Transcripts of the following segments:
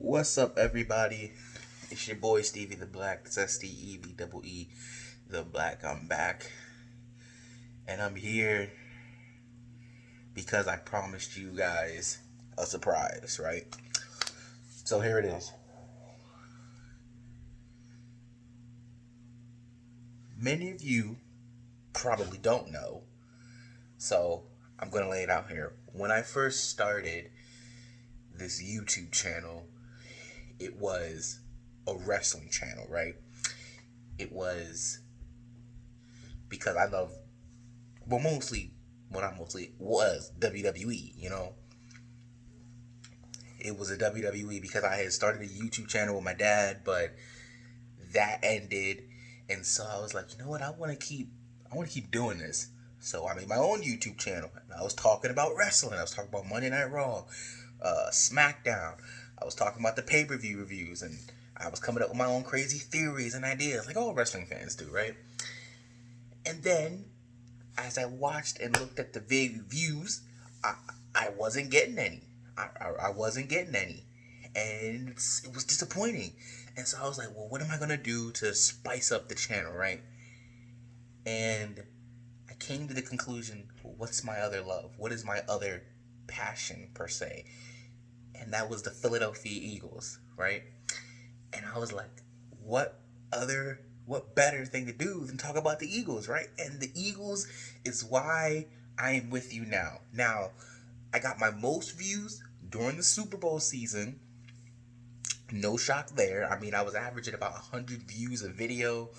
What's up, everybody? It's your boy Stevie the Black. It's STEVEE the Black. I'm back, and I'm here because I promised you guys a surprise, right? So here it is. Many of you probably don't know, so I'm gonna lay it out here. When I first started this YouTube channel, it was a wrestling channel, right? It was because I love, well, mostly, what I mostly was WWE, It was a WWE because I had started a YouTube channel with my dad, but that ended, and so I was like, you know what, I want to keep doing this. So I made my own YouTube channel, and I was talking about wrestling. I was talking about Monday Night Raw, SmackDown. I was talking about the pay-per-view reviews, and I was coming up with my own crazy theories and ideas, like all wrestling fans do, right? And then, as I watched and looked at the views, I, I wasn't getting any. I wasn't getting any. And it was disappointing. And so I was like, well, what am I going to do to spice up the channel, right? And I came to the conclusion, well, what's my other love? What is my other passion, per se? And that was the Philadelphia Eagles, right? And I was like, what better thing to do than talk about the Eagles, right? And the Eagles is why I am with you now. Now, I got my most views during the Super Bowl season. No shock there. I mean, I was averaging about 100 views a video,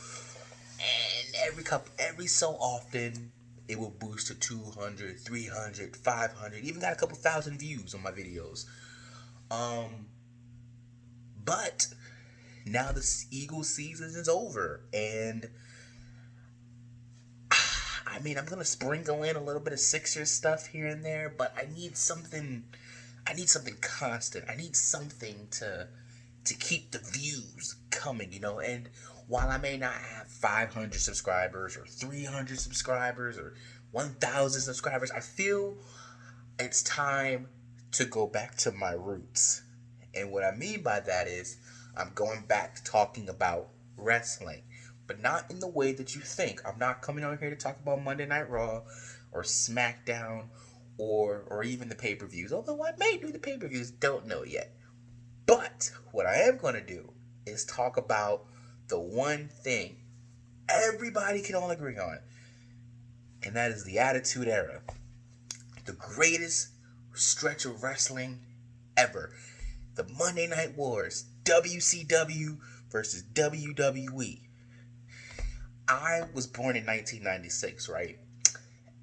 and every so often it will boost to 200, 300, 500, even got a couple thousand views on my videos. But now the Eagles season is over, and I mean, I'm gonna sprinkle in a little bit of Sixers stuff here and there, but I need something. I need something constant. I need something to keep the views coming, And while I may not have 500 subscribers or 300 subscribers or 1,000 subscribers, I feel it's time to go back to my roots. And what I mean by that is I'm going back to talking about wrestling, but not in the way that you think. I'm not coming on here to talk about Monday Night Raw or SmackDown or even the pay-per-views. Although I may do the pay-per-views, don't know yet. But what I am going to do is talk about the one thing everybody can all agree on, and that is the Attitude Era. The greatest stretch of wrestling ever. The Monday Night Wars, WCW versus WWE. I was born in 1996, right?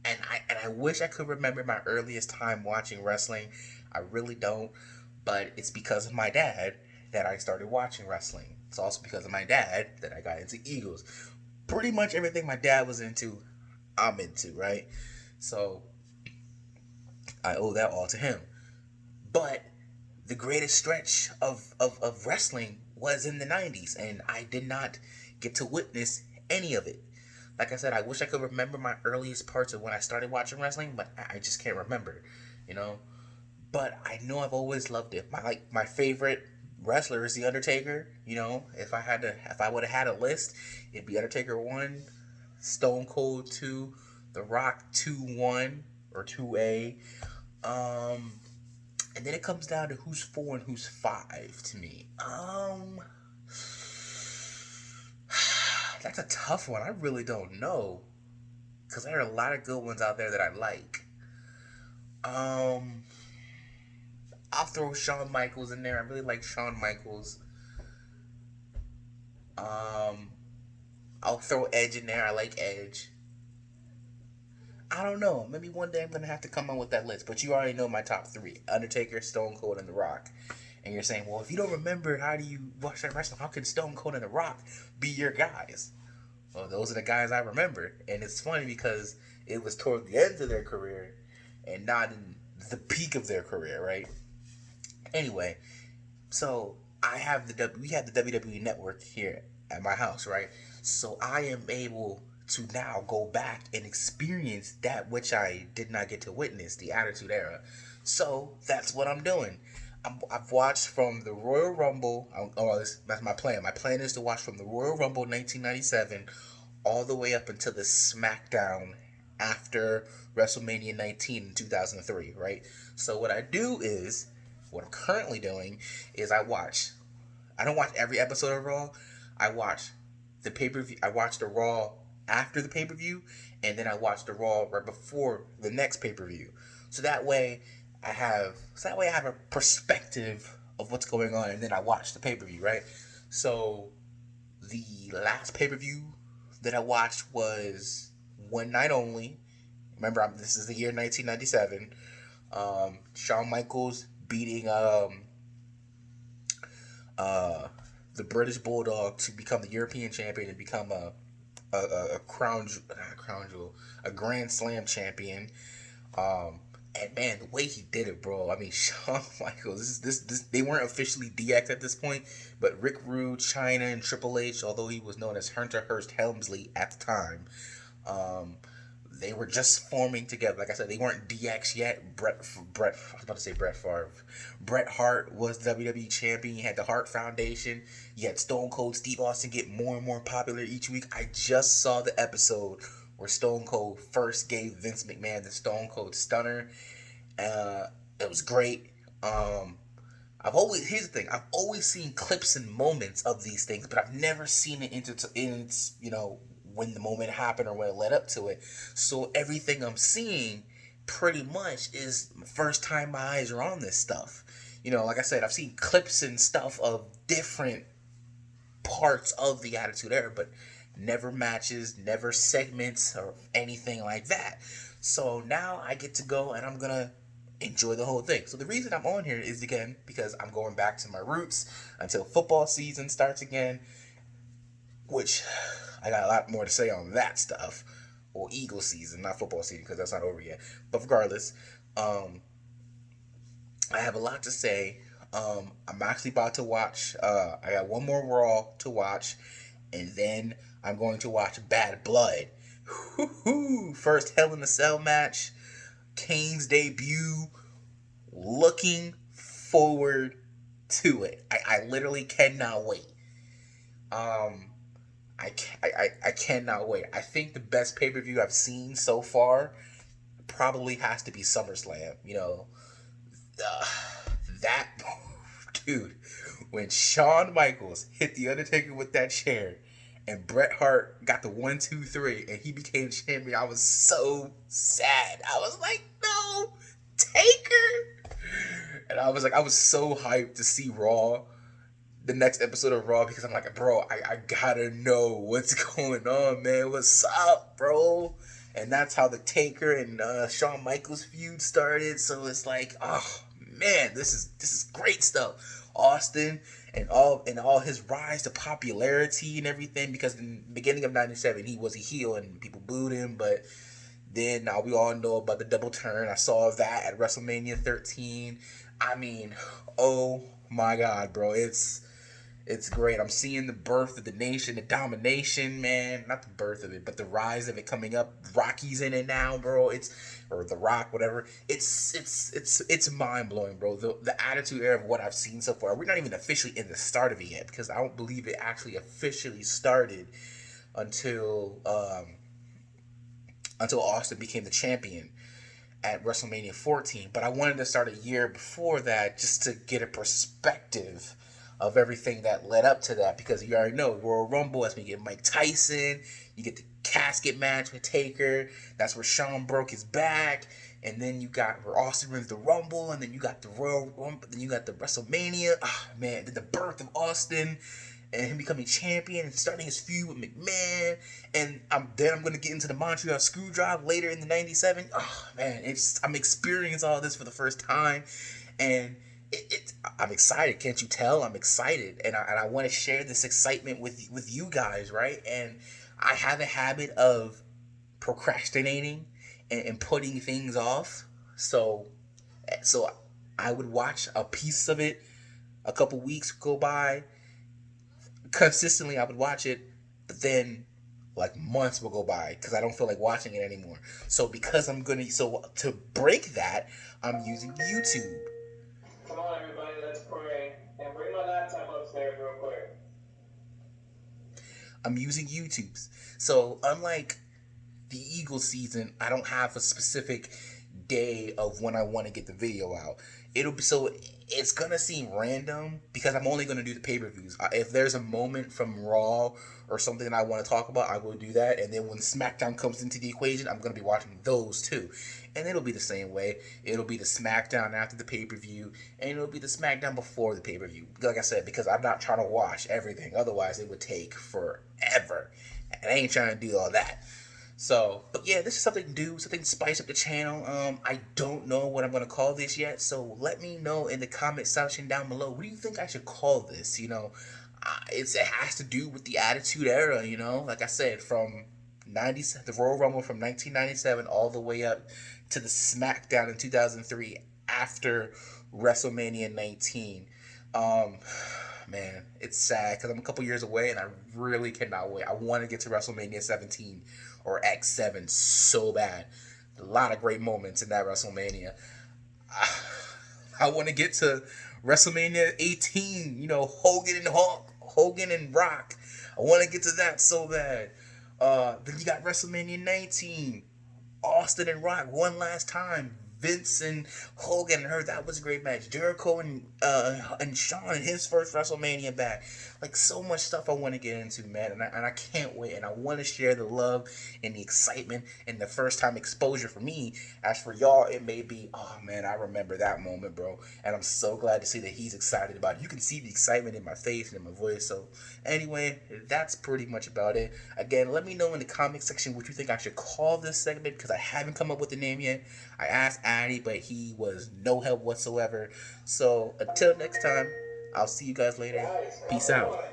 And I wish I could remember my earliest time watching wrestling. I really don't, but it's because of my dad that I started watching wrestling. It's also because of my dad that I got into Eagles. Pretty much everything my dad was into, I'm into, right? So I owe that all to him. But the greatest stretch of wrestling was in the 90s, and I did not get to witness any of it. Like I said, I wish I could remember my earliest parts of when I started watching wrestling, but I just can't remember, you know? But I know I've always loved it. My favorite wrestler is The Undertaker, If I would have had a list, it'd be Undertaker 1, Stone Cold 2, The Rock 2-1 or 2A. And then it comes down to who's 4 and who's 5 to me. That's a tough one. I really don't know, because there are a lot of good ones out there that I like. I'll throw Shawn Michaels in there. I really like Shawn Michaels. I'll throw Edge in there. I like Edge. I don't know. Maybe one day I'm going to have to come up with that list. But you already know my top 3. Undertaker, Stone Cold, and The Rock. And you're saying, well, if you don't remember, how do you watch that wrestling? How can Stone Cold and The Rock be your guys? Well, those are the guys I remember. And it's funny because it was toward the end of their career and not in the peak of their career, right? Anyway, so we have the WWE Network here at my house, right? So I am able to now go back and experience that which I did not get to witness, the Attitude Era. So that's what I'm doing. I've watched from the Royal Rumble. That's my plan. My plan is to watch from the Royal Rumble 1997 all the way up until the SmackDown after WrestleMania 19 in 2003, right? So what I'm currently doing is I don't watch every episode of Raw. I watch the pay-per-view. I watch the Raw after the pay-per-view, and then I watch the Raw right before the next pay-per-view. So that way I have a perspective of what's going on, and then I watch the pay-per-view, right? So the last pay-per-view that I watched was One Night Only. Remember, this is the year 1997. Shawn Michaels beating the British Bulldog to become the European champion and become a crown jewel, a Grand Slam champion. And man, the way he did it, bro. I mean, Shawn Michaels. This they weren't officially DX at this point, but Rick Rude, Chyna, and Triple H, although he was known as Hunter Hearst Helmsley at the time, they were just forming together. Like I said, they weren't DX yet. I was about to say Bret Favre. Bret Hart was WWE champion. You had the Hart Foundation. You had Stone Cold Steve Austin get more and more popular each week. I just saw the episode where Stone Cold first gave Vince McMahon the Stone Cold Stunner. It was great. Here's the thing. I've always seen clips and moments of these things, but I've never seen it in when the moment happened or when it led up to it. So everything I'm seeing pretty much is the first time my eyes are on this stuff. Like I said, I've seen clips and stuff of different parts of the Attitude Era, but never matches, never segments or anything like that. So now I get to go and I'm going to enjoy the whole thing. So the reason I'm on here is, again, because I'm going back to my roots until football season starts again, which I got a lot more to say on that stuff. Or Eagle season, not football season, because that's not over yet. But regardless, I have a lot to say. I'm actually about to watch, I got one more Raw to watch, and then I'm going to watch Bad Blood. First Hell in a Cell match, Kane's debut. Looking forward to it. I literally cannot wait. I cannot wait. I think the best pay-per-view I've seen so far probably has to be SummerSlam. That dude, when Shawn Michaels hit the Undertaker with that chair, and Bret Hart got the 1, 2, 3, and he became champion, I was so sad. I was like, no, Taker. And I was so hyped to see Raw, the next episode of Raw, because I'm like, bro, I gotta know what's going on, man. What's up, bro? And that's how the Taker and Shawn Michaels feud started. So it's like, oh man, this is great stuff. Austin and all his rise to popularity and everything, because in the beginning of '97 he was a heel and people booed him, but then now we all know about the double turn. I saw that at WrestleMania 13. I mean, oh my God, bro, it's great. I'm seeing the birth of the nation, the domination, man. Not the birth of it, but the rise of it coming up. Rocky's in it now, bro. Or The Rock, whatever. It's mind blowing, bro. The Attitude Era of what I've seen so far. We're not even officially in the start of it yet, because I don't believe it actually officially started until Austin became the champion at WrestleMania 14. But I wanted to start a year before that just to get a perspective of everything that led up to that, because you already know Royal Rumble, that's when you get Mike Tyson, you get the casket match with Taker, that's where Shawn broke his back, and then you got where Austin wins the Rumble, and then you got the Royal Rumble, then you got the WrestleMania, man, the birth of Austin, and him becoming champion and starting his feud with McMahon, and I'm going to get into the Montreal Screwjob later in the '97. Oh man, I'm experiencing all this for the first time, and I'm excited. Can't you tell? I'm excited, and I want to share this excitement with you guys, right? And I have a habit of procrastinating and putting things off. So I would watch a piece of it, a couple weeks go by. Consistently, I would watch it, but then like months will go by because I don't feel like watching it anymore. So to break that, I'm using YouTube. Come on, everybody. I'm using YouTube's. So unlike the Eagles season, I don't have a specific day of when I want to get the video out. It'll be so it's gonna seem random because I'm only gonna do the pay-per-views. If there's a moment from Raw or something that I want to talk about, I will do that. And then when SmackDown comes into the equation, I'm gonna be watching those too. And it'll be the same way. It'll be the SmackDown after the pay-per-view, and it'll be the SmackDown before the pay-per-view. Like I said, because I'm not trying to watch everything. Otherwise, it would take forever. And I ain't trying to do all that. So, but yeah, this is something new, something to spice up the channel. I don't know what I'm gonna call this yet, so let me know in the comment section down below. What do you think I should call this? It has to do with the Attitude Era. Like I said, from the Royal Rumble from 1997 all the way up to the SmackDown in 2003 after WrestleMania 19. Um, Man, it's sad because I'm a couple years away and I really cannot wait. I want to get to WrestleMania 17 or X7 so bad. A lot of great moments in that WrestleMania. I want to get to WrestleMania 18, Hogan and Hulk, Hogan and Rock. I want to get to that so bad. Then you got WrestleMania 19, Austin and Rock one last time. Vince and Hogan and her, that was a great match. Jericho and Shawn in his first WrestleMania back. Like, so much stuff I want to get into, man, and I can't wait. And I want to share the love and the excitement and the first time exposure for me. As for y'all, it may be, oh man, I remember that moment, bro. And I'm so glad to see that he's excited about it. You can see the excitement in my face and in my voice. So anyway, that's pretty much about it. Again, let me know in the comment section what you think I should call this segment, because I haven't come up with a name yet. I asked Addy, but he was no help whatsoever. So until next time, I'll see you guys later. Peace out.